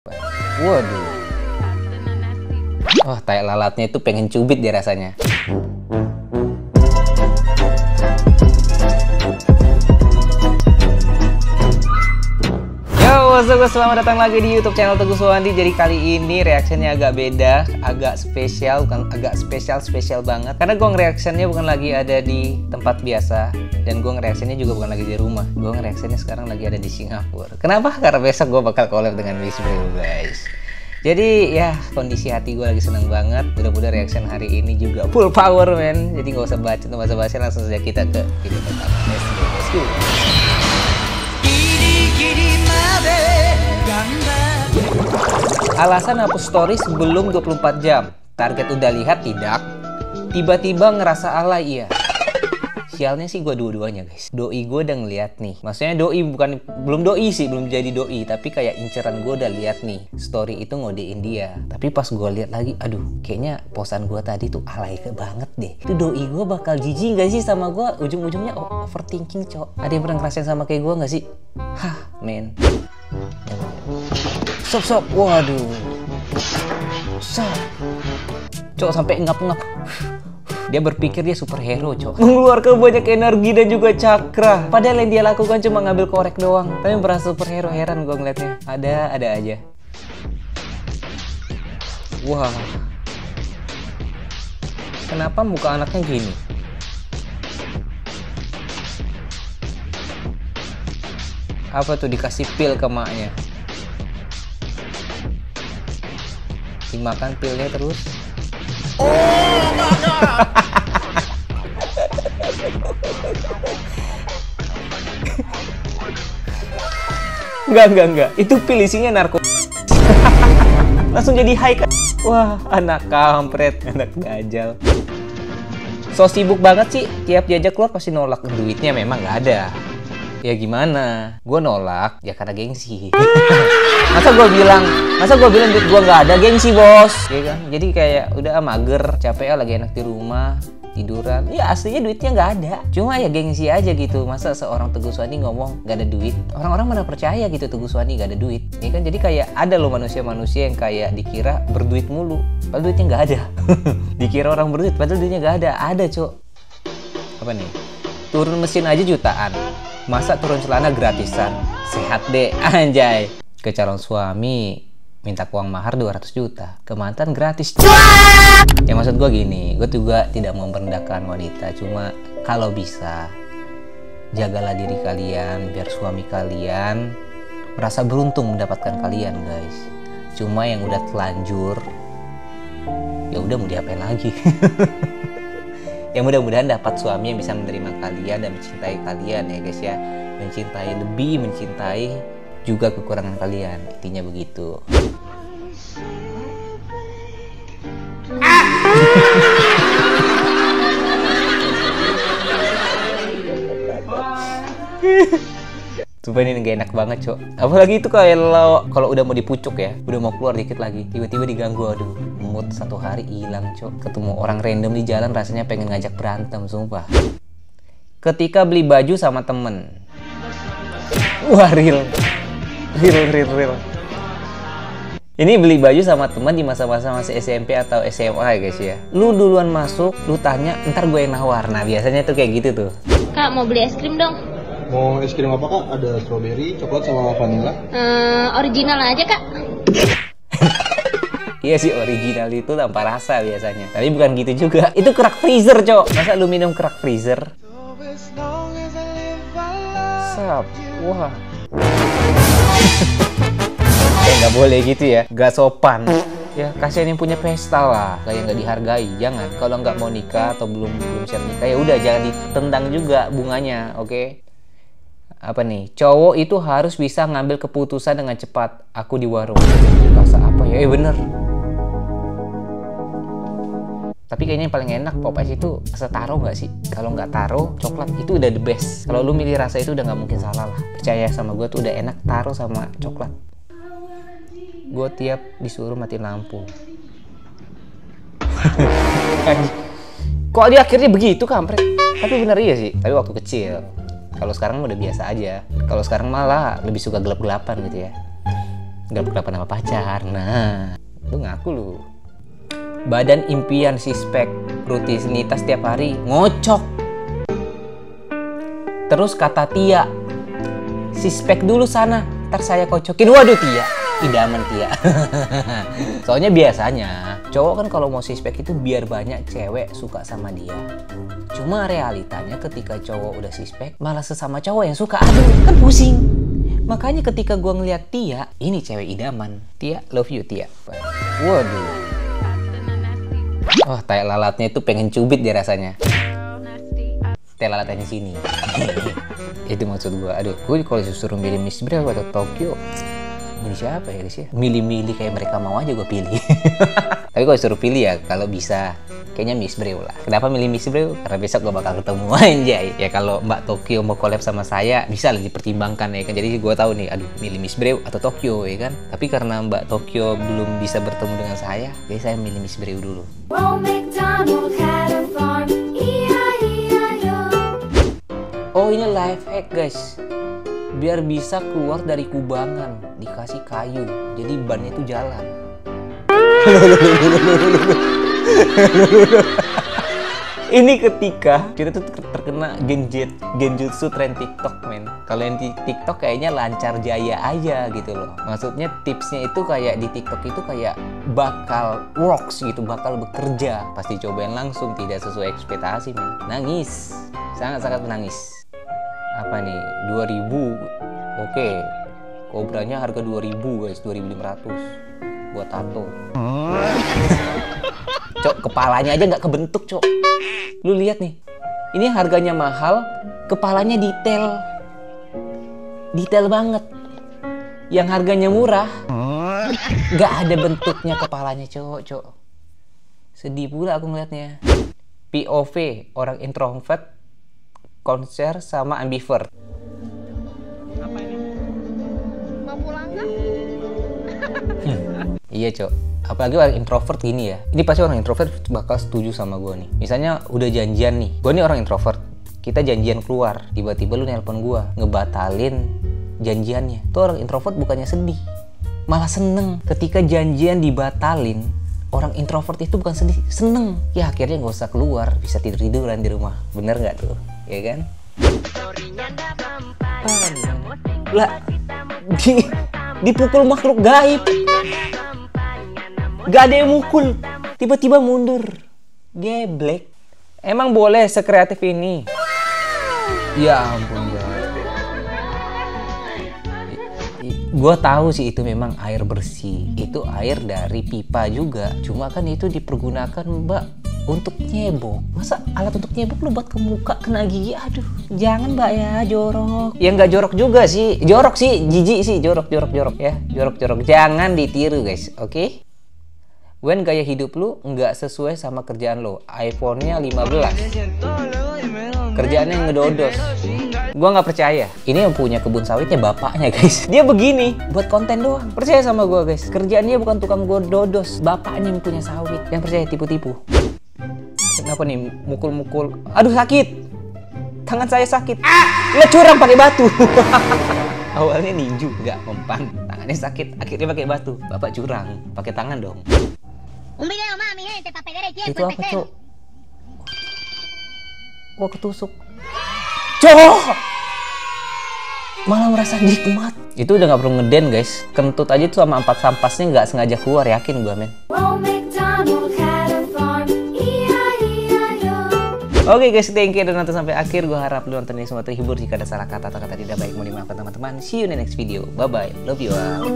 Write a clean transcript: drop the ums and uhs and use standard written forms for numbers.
Waduh. Oh, tai lalatnya itu pengen cubit dia rasanya. Yo, what's up, selamat datang lagi di YouTube channel Teguh Suwandi. Jadi kali ini reactionnya agak beda, agak spesial, bukan agak spesial banget. Karena gue ngereactionnya bukan lagi ada di tempat biasa, dan gue ngereactionnya juga bukan lagi di rumah. Gue ngereactionnya sekarang lagi ada di Singapura. Kenapa? Karena besok gue bakal collab dengan Miss Bro, guys. Jadi ya kondisi hati gue lagi seneng banget. Mudah-mudahan reaction hari ini juga full power, men. Jadi nggak usah baca, nggak usah basa, langsung saja kita ke video pertama. Let's go. Alasan hapus story sebelum 24 jam. Target udah lihat tidak? Tiba-tiba ngerasa alay iya. Sialnya sih gue dua-duanya, guys. Doi gue udah ngeliat nih. Maksudnya doi bukan, belum doi sih, belum jadi doi. Tapi kayak inceran gue udah lihat nih. Story itu ngodein dia. Tapi pas gue lihat lagi, aduh, kayaknya posan gue tadi tuh alay banget deh. Itu doi gue bakal jijik gak sih sama gue? Ujung-ujungnya overthinking, cok. Ada yang pernah ngerasain sama kayak gue gak sih? Hah, men. Sob, waduh. Sob. Cok, sampai ngap-ngap. Dia berpikir dia superhero, cok. Mengeluarkan banyak energi dan juga cakra. Padahal yang dia lakukan cuma ngambil korek doang. Tapi merasa superhero, heran gue ngeliatnya. Ada aja. Wah. Kenapa muka anaknya gini? Apa tuh, dikasih pil ke maknya? Dimakan pilnya terus. Oh my God. Enggak. Itu pil isinya narkoba. Langsung jadi high kan. Wah, anak kampret, anak dajal. So sibuk banget sih, tiap diajak keluar pasti nolak. Duitnya memang nggak ada. Ya gimana? Gue nolak ya karena gengsi. Masa gue bilang duit gue nggak ada, gengsi bos, ya kan? Jadi kayak udah mager, capek lagi enak di rumah, tiduran. Ya aslinya duitnya nggak ada, cuma ya gengsi aja gitu. Masa seorang Teguh Suwandi ngomong nggak ada duit, orang-orang mana percaya gitu Teguh Suwandi nggak ada duit, ya kan? Jadi kayak ada loh manusia-manusia yang kayak dikira berduit mulu, padahal duitnya nggak ada. Dikira orang berduit, padahal duitnya nggak ada. Ada, cok. Apa nih? Turun mesin aja jutaan. Masa turun celana gratisan? Sehat deh, anjay. Ke calon suami minta uang mahar 200 juta. Ke mantan gratis. Ya maksud gue gini, gue juga tidak merendahkan wanita. Cuma kalau bisa, jagalah diri kalian biar suami kalian merasa beruntung mendapatkan kalian, guys. Cuma yang udah telanjur, ya udah mau diapain lagi. Ya mudah-mudahan dapat suami yang bisa menerima kalian dan mencintai kalian, ya guys ya. Mencintai juga kekurangan kalian. Intinya begitu. Sumpah ini gak enak banget, cok. Apalagi itu kalau udah mau dipucuk ya, udah mau keluar dikit lagi, tiba-tiba diganggu. Aduh, mood satu hari hilang, cok. Ketemu orang random di jalan rasanya pengen ngajak berantem, sumpah. Ketika beli baju sama temen. Wah, real. Ini beli baju sama teman di masa-masa masih SMP atau SMA ya, guys ya. Lu duluan masuk, lu tanya, ntar gue yang nawar. Nah, biasanya tuh kayak gitu tuh. Kak, mau beli es krim dong? Mau es krim apa, Kak? Ada strawberry, coklat, sama vanilla. Original aja, Kak. Iya sih, original itu tanpa rasa biasanya. Tapi bukan gitu juga. Itu kerak freezer, cok. Masa lu minum kerak freezer? Sap. Wah. Nggak boleh gitu ya. Gak sopan. Ya, kasihan yang punya pesta lah. Kayak nggak dihargai. Jangan. Kalau nggak mau nikah atau belum siap nikah, ya udah jangan ditendang juga bunganya, oke? Apa nih? Cowok itu harus bisa ngambil keputusan dengan cepat. Aku di warung. Rasa apa ya? Bener. Tapi kayaknya yang paling enak pop ice itu rasa taro nggak sih? Kalau nggak taro, coklat itu udah the best. Kalau lu milih rasa itu udah nggak mungkin salah lah. Percaya sama gue tuh udah enak taro sama coklat. Gue tiap disuruh matiin lampu. Kok dia akhirnya begitu, kampret? Tapi bener iya sih. Tapi waktu kecil. Kalau sekarang udah biasa aja. Kalau sekarang malah lebih suka gelap-gelapan gitu ya. Nggak kenapa-napa pacar. Nah, lu ngaku lu. Badan impian sispek, rutinitas tiap hari ngocok. Terus kata Tia, sispek dulu sana, ntar saya kocokin. Waduh Tia, idaman Tia. Soalnya biasanya cowok kan kalau mau sispek itu biar banyak cewek suka sama dia. Cuma realitanya ketika cowok udah sispek, malah sesama cowok yang suka. Aduh, kan pusing. Makanya ketika gua ngeliat Tia, ini cewek idaman. Tia, love you Tia. Waduh. Wah, tai lalatnya itu pengen cubit dia rasanya. Tai lalatnya sini. Itu maksud gua. Aduh, gue kalau disuruh milih Miss Brave atau Tokyo, milih siapa ya guys ya? Milih-milih kayak mereka mau aja gue pilih. Tapi kalau disuruh pilih ya, kalau bisa kayaknya Miss Brave lah. Kenapa milih Miss Brave? Karena besok gue bakal ketemu anjay. Ya kalau Mbak Tokyo mau collab sama saya, bisa lah dipertimbangkan ya kan. Jadi gue tahu nih, aduh milih Miss Brave atau Tokyo ya kan. Tapi karena Mbak Tokyo belum bisa bertemu dengan saya, jadi saya milih Miss Brave dulu. Oh ini life hack guys, biar bisa keluar dari kubangan dikasih kayu, jadi bannya itu jalan. Ini ketika kita tuh terkena genjutsu tren TikTok men. Kalau yang di TikTok kayaknya lancar jaya aja gitu loh. Maksudnya tipsnya itu kayak di TikTok itu kayak bakal works gitu, bakal bekerja. Pasti cobain langsung tidak sesuai ekspektasi men. Nangis, sangat-sangat menangis. Apa nih, 2000. Oke, kobranya harga 2000 guys, 2500 buat tato. Cok, kepalanya aja nggak kebentuk cok. Lu lihat nih, ini harganya mahal, kepalanya detail banget. Yang harganya murah, nggak ada bentuknya kepalanya cok. Sedih pula aku ngeliatnya. POV, orang introvert konser sama ambivert. Apa ini? Mau pulang kan? Iya cok, apalagi orang introvert gini ya. Ini pasti orang introvert bakal setuju sama gue nih. Misalnya udah janjian nih, gue nih orang introvert, kita janjian keluar, tiba-tiba lu nelpon gue ngebatalin janjiannya. Tuh orang introvert bukannya sedih, malah seneng. Ketika janjian dibatalin, orang introvert itu bukan sedih, seneng. Ya akhirnya nggak usah keluar, bisa tidur-tiduran di rumah. Bener nggak tuh? Ya kan? Lah, dipukul makhluk gaib. Gak ada yang mukul, tiba-tiba mundur. Geblek. Emang boleh sekreatif ini? Ya ampun ya. Gue tahu sih itu memang air bersih, itu air dari pipa juga. Cuma kan itu dipergunakan mbak untuk nyebok. Masa alat untuk nyebok lu buat ke muka kena gigi? Aduh, jangan mbak ya, jorok. Ya nggak jorok juga sih, jorok sih, jijik sih, jorok ya, jorok. Jangan ditiru guys, oke? When gaya hidup lu nggak sesuai sama kerjaan lo, iPhone-nya 15, kerjaannya ngedodos. Gua nggak percaya. Ini yang punya kebun sawitnya bapaknya guys. Dia begini buat konten doang. Percaya sama gua guys. Kerjaannya bukan tukang dodos, bapaknya yang punya sawit. Yang percaya tipu-tipu. Kenapa nih mukul-mukul? Aduh sakit. Tangan saya sakit. Lah curang pakai batu. Awalnya ninju nggak mempan. Tangannya sakit. Akhirnya pakai batu. Bapak curang. Pakai tangan dong. Itu apa cok? Gua ketusuk. Cok! Malah merasa nikmat. Itu udah nggak perlu ngeden guys. Kentut aja tuh sama 4 sampasnya nggak sengaja keluar, yakin gua men. Oke guys, thank you udah nonton sampai akhir. Gue harap lu nonton ini semua terhibur. Jika ada salah kata atau kata tidak baik, mau dimaafkan teman-teman. See you in the next video. Bye bye. Love you all.